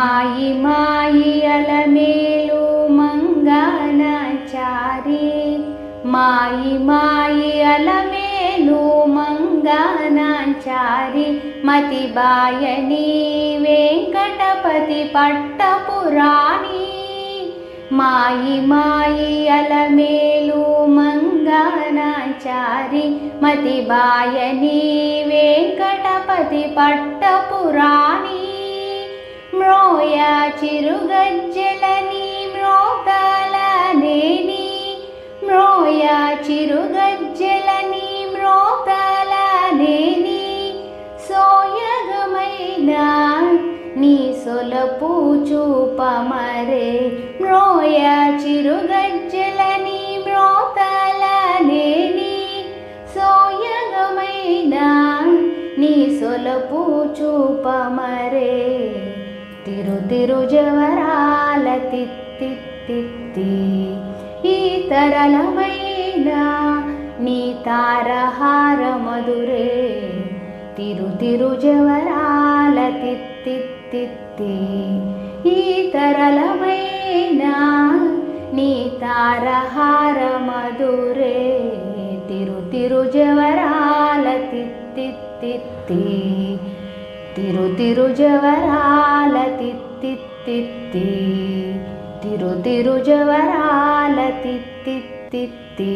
మాయి మాయి అలమేలు మంగనాచారి మాయి మాయి అలమేలు మంగనాచారి మతిబాయని వెంకటపతి పట్టపురాణి మాయి మాయి అలమేలు మంగనాచారి మతిబాయని వెంకటపతి పట్టపురాణి మ్రోయ చిరుగజ్జలని మ్రోతలనేని మ్రోయ చిరుగజ్జలని మ్రోతలనేని సోయగమైన నీ సొలపు చూపమరే మ్రోయ చిరుగజ్జలని మ్రోతలనేని సోయగమైన నీ సొలపు చూపమరే తిరు తిరు జవరాల తిత్తిత్తి ఈ తరళమైన నీ తారహార మధురే తిరు తిరు జవరాల తిత్తిత్తి ఈ తరళమైన నీ తారహార మధురే తిరు తిరు జవరాల తిత్తిత్తి తిరు తిరు జవరాల తిత్తిత్తి తిరు తిరు జవరాల తిత్తిత్తి